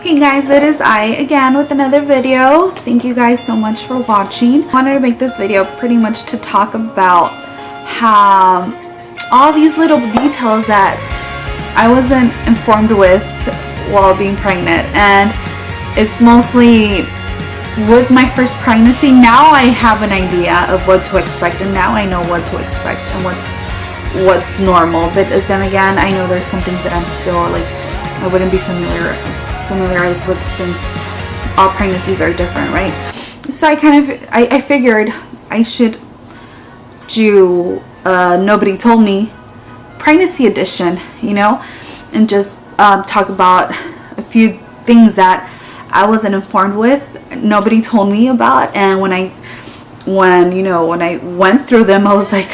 Hey guys, it is I again with another video. Thank you guys so much for watching. I wanted to make this video pretty much to talk about how all these little details that I wasn't informed with while being pregnant, and it's mostly with my first pregnancy. Now I have an idea of what to expect, and now I know what to expect and what's normal. But then again, I know there's some things that I'm still like I wouldn't be familiarized with, since all pregnancies are different, right? So I figured I should do Nobody Told Me pregnancy edition, you know, and just talk about a few things that I wasn't informed with, nobody told me about, and when I went through them, I was like,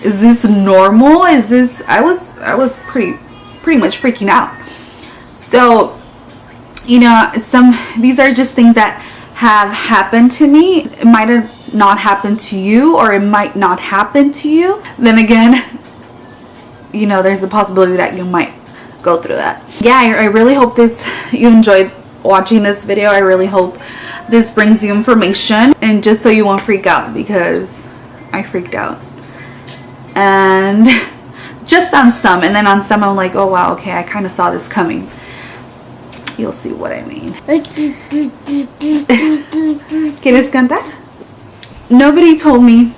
is this normal? Is this I was pretty much freaking out. So, you know, these are just things that have happened to me. It might have not happened to you, or it might not happen to you. Then again, you know, there's a possibility that you might go through that. Yeah, I really hope you enjoyed watching this video. I really hope this brings you information, and just so you won't freak out, because I freaked out. And just on some, and then on some I'm like, oh wow, okay, I kind of saw this coming. You'll see what I mean. ¿Quieres cantar? Nobody told me.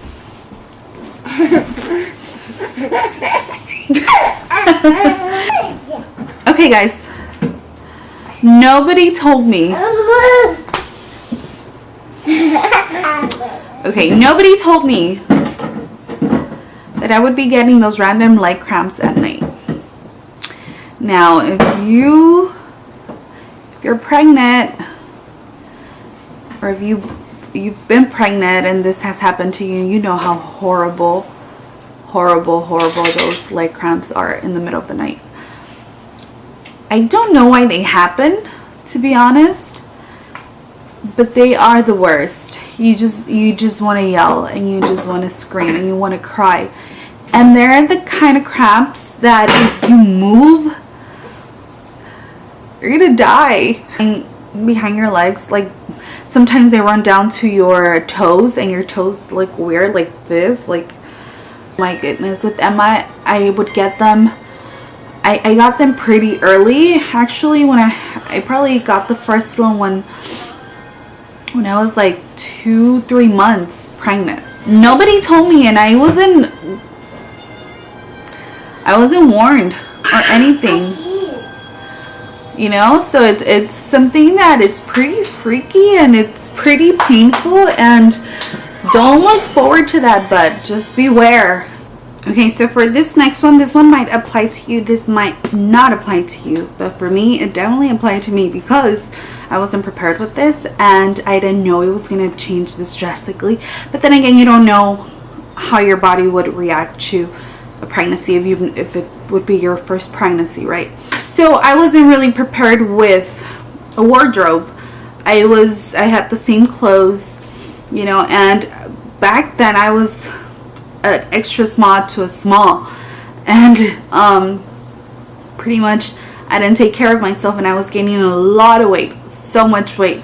Okay guys, nobody told me. Okay, nobody told me that I would be getting those random leg cramps at night. Now, if you're pregnant, or if you've been pregnant and this has happened to you, you know how horrible those leg cramps are in the middle of the night. I don't know why they happen, to be honest, but they are the worst. You just want to yell, and you just want to scream, and you want to cry. And they're the kind of cramps that if you move, you're gonna die. And behind your legs, like sometimes they run down to your toes, and your toes look weird like this. Like, my goodness, with Emma, I would get them. I got them pretty early, actually. When I probably got the first one when I was like 2-3 months pregnant. Nobody told me, and I wasn't warned or anything, you know. So it's something that it's pretty freaky, and it's pretty painful, and don't look forward to that, but just beware. Okay, so for this next one, this one might apply to you, this might not apply to you, but for me, it definitely applied to me, because I wasn't prepared with this, and I didn't know it was going to change this drastically. But then again, you don't know how your body would react to a pregnancy if it would be your first pregnancy, right? So I wasn't really prepared with a wardrobe. I had the same clothes, you know, and back then I was an extra small to a small, and pretty much I didn't take care of myself, and I was gaining a lot of weight, so much weight,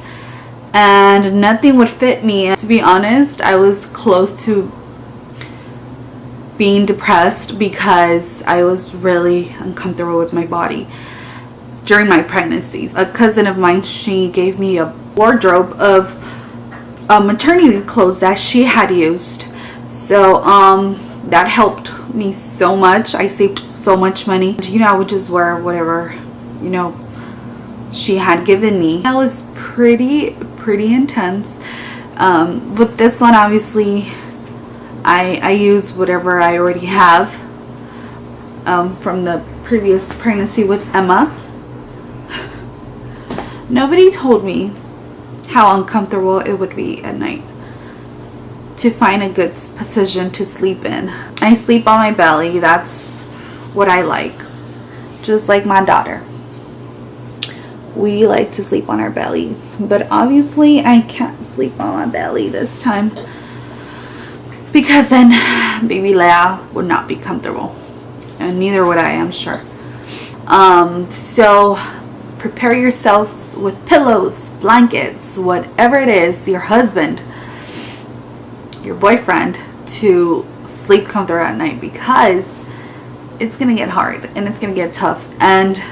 and nothing would fit me. And to be honest, I was close to being depressed, because I was really uncomfortable with my body during my pregnancies. A cousin of mine, she gave me a wardrobe of maternity clothes that she had used. So that helped me so much. I saved so much money. You know, I would just wear whatever, you know, she had given me. That was pretty intense. With this one, obviously, I use whatever I already have from the previous pregnancy with Emma. Nobody told me how uncomfortable it would be at night to find a good position to sleep in. I sleep on my belly. That's what I like. Just like my daughter. We like to sleep on our bellies. But obviously I can't sleep on my belly this time, because then baby Leia would not be comfortable. And neither would I, I'm sure. So prepare yourselves with pillows, blankets, whatever it is, your husband, your boyfriend, to sleep comfortable at night, because it's gonna get hard and it's gonna get tough. And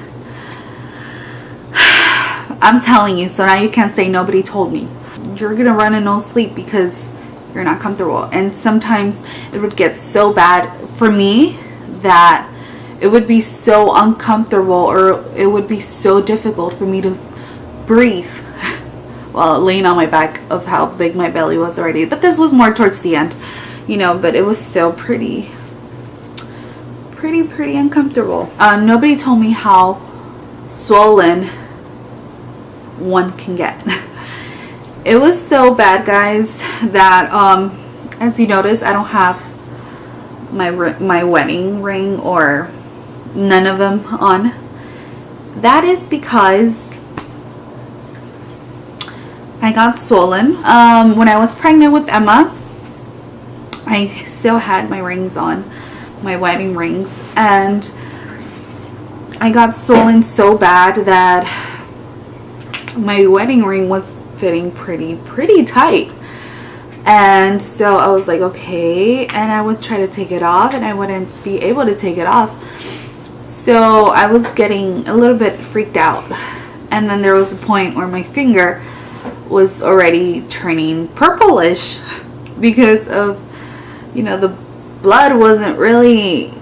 I'm telling you, so now you can't say nobody told me. You're gonna run in no sleep because you're not comfortable. And sometimes it would get so bad for me that it would be so uncomfortable, or it would be so difficult for me to breathe while laying on my back, of how big my belly was already. But this was more towards the end, you know, but it was still pretty uncomfortable. Nobody told me how swollen one can get. It was so bad, guys, that as you notice, I don't have my wedding ring, or none of them on. That is because I got swollen. When I was pregnant with Emma, I still had my rings on, my wedding rings, and I got swollen so bad that my wedding ring was fitting pretty tight. And so I was like, okay, and I would try to take it off and I wouldn't be able to take it off. So I was getting a little bit freaked out. And then there was a point where my finger was already turning purplish because of, you know, the blood wasn't really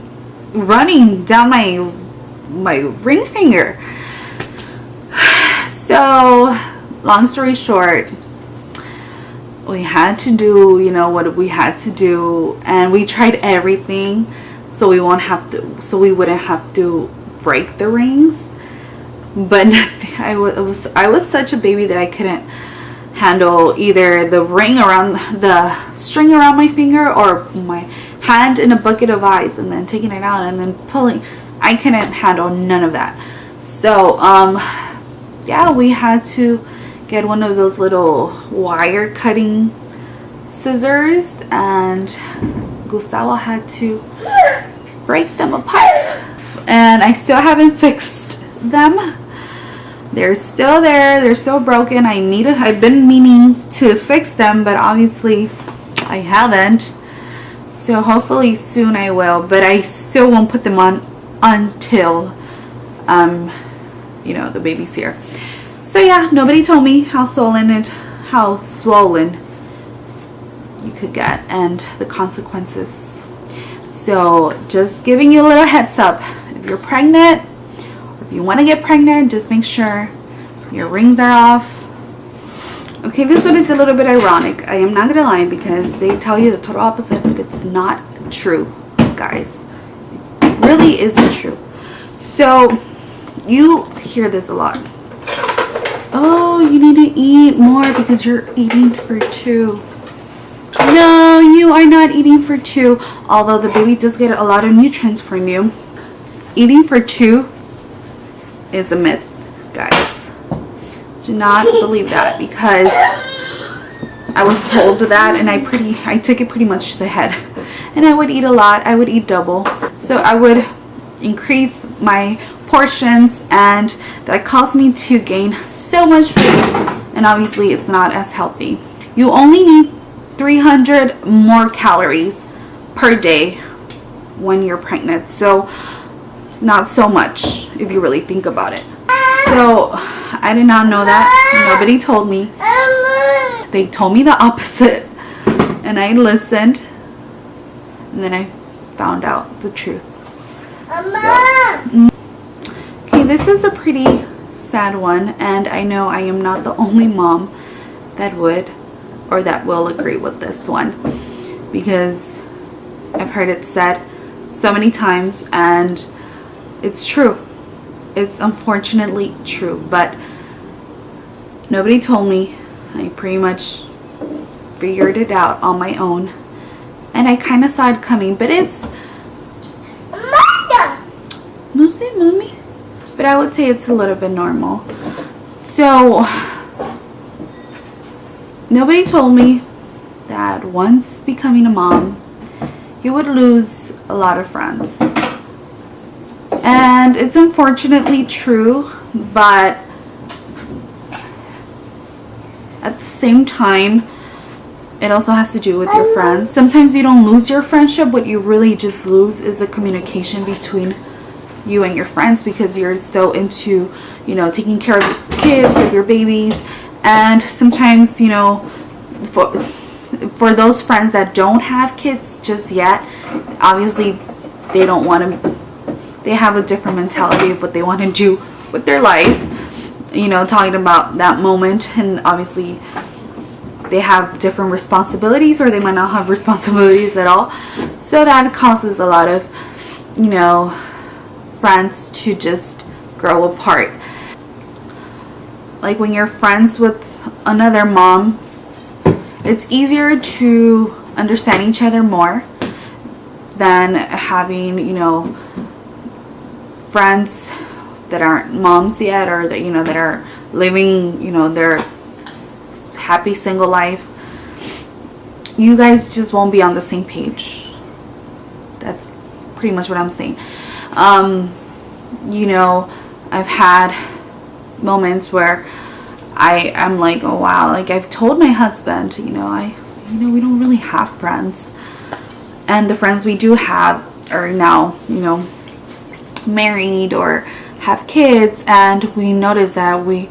running down my ring finger. So long story short, we had to do, you know, what we had to do, and we tried everything so we wouldn't have to break the rings. But I was such a baby that I couldn't handle either the ring around, the string around my finger, or my hand in a bucket of ice and then taking it out and then pulling. I couldn't handle none of that. So yeah, we had to get one of those little wire cutting scissors, and Gustavo had to break them apart. And I still haven't fixed them. They're still there, they're still broken. I've been meaning to fix them, but obviously I haven't. So hopefully soon I will, but I still won't put them on until you know, the baby's here. So yeah, nobody told me how swollen you could get and the consequences. So just giving you a little heads up. If you're pregnant, or if you want to get pregnant, just make sure your rings are off. Okay, this one is a little bit ironic. I am not gonna lie, because they tell you the total opposite, but it's not true, guys. It really isn't true. So you hear this a lot. Oh, you need to eat more because you're eating for 2. No, you are not eating for 2. Although the baby does get a lot of nutrients from you. Eating for 2 is a myth, guys. Do not believe that, because I was told that and I took it pretty much to the head. And I would eat a lot. I would eat double. So I would increase my portions, and that caused me to gain so much food, and obviously it's not as healthy. You only need 300 more calories per day when you're pregnant, so not so much if you really think about it. So I did not know that. Nobody told me. They told me the opposite, and I listened, and then I found out the truth. So, okay, this is a pretty sad one, and I know I am not the only mom that would or that will agree with this one, because I've heard it said so many times, and it's true. It's unfortunately true, but nobody told me. I pretty much figured it out on my own, and I kind of saw it coming, but it's no, say mommy. But I would say it's a little bit normal. So nobody told me that once becoming a mom, you would lose a lot of friends. And it's unfortunately true but at the same time, it also has to do with your friends. Sometimes you don't lose your friendship. What you really just lose is the communication between you and your friends, because you're so into, you know, taking care of your kids, of your babies. And sometimes, you know, for those friends that don't have kids just yet, obviously they don't want to, they have a different mentality of what they want to do with their life, you know, talking about that moment. And obviously they have different responsibilities, or they might not have responsibilities at all. So that causes a lot of, you know, friends to just grow apart. Like when you're friends with another mom, it's easier to understand each other more than having, you know, friends that aren't moms yet, or that, you know, that are living, you know, their happy single life. You guys just won't be on the same page. That's pretty much what I'm saying. You know, I've had moments where I'm like, oh wow, like I've told my husband, you know, we don't really have friends, and the friends we do have are now, you know, married or have kids, and we notice that we,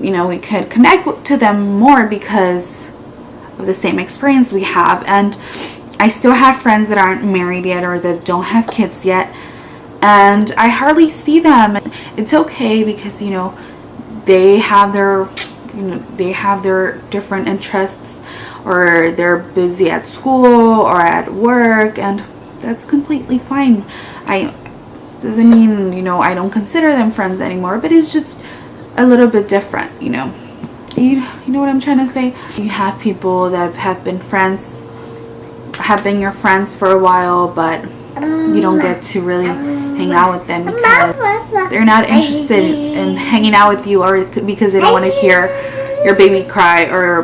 you know, we could connect to them more because of the same experience we have. And I still have friends that aren't married yet, or that don't have kids yet, and I hardly see them. It's okay, because, you know, they have their, you know, they have their different interests, or they're busy at school or at work, and that's completely fine. Doesn't mean, you know, I don't consider them friends anymore, but it's just a little bit different, you know. You know what I'm trying to say? You have people that have been friends, have been your friends for a while, but you don't get to really hang out with them because they're not interested in hanging out with you, or because they don't want to hear your baby cry, or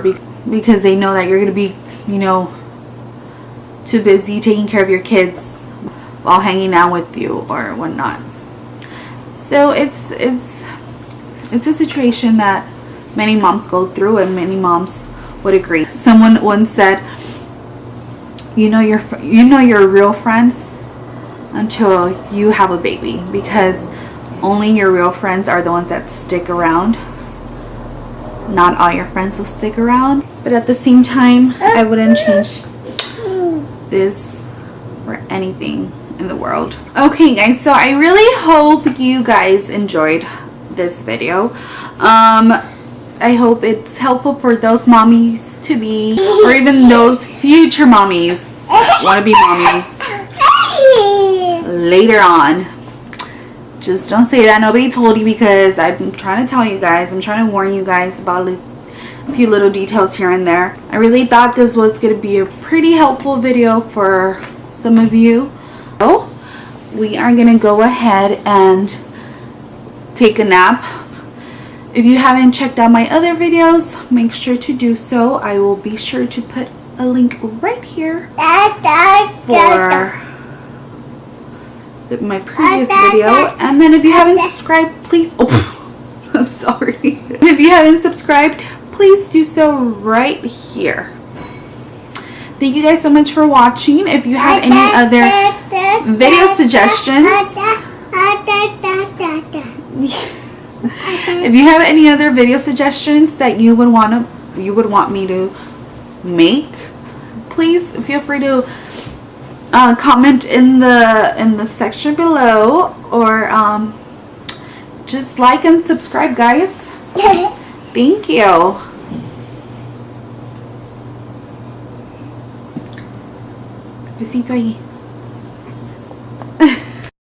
because they know that you're going to be, you know, too busy taking care of your kids while hanging out with you or whatnot. So it's a situation that many moms go through, and many moms would agree. Someone once said, you know your real friends until you have a baby, because only your real friends are the ones that stick around. Not all your friends will stick around, but at the same time, I wouldn't change this for anything in the world. Okay guys, so I really hope you guys enjoyed this video. I hope it's helpful for those mommies to be, or even those future mommies, want to be mommies later on. Just don't say that nobody told you, because I'm trying to tell you guys, I'm trying to warn you guys about a few little details here and there. I really thought this was going to be a pretty helpful video for some of you. So we are going to go ahead and take a nap. If you haven't checked out my other videos, make sure to do so. I will be sure to put a link right here for my previous video. And then if you haven't subscribed, please, oh, I'm sorry. If you haven't subscribed, please do so right here. Thank you guys so much for watching. If you have any other video suggestions, if you have any other video suggestions that you would want me to make, please feel free to comment in the section below, or just like and subscribe, guys. Thank you. Besito ahí.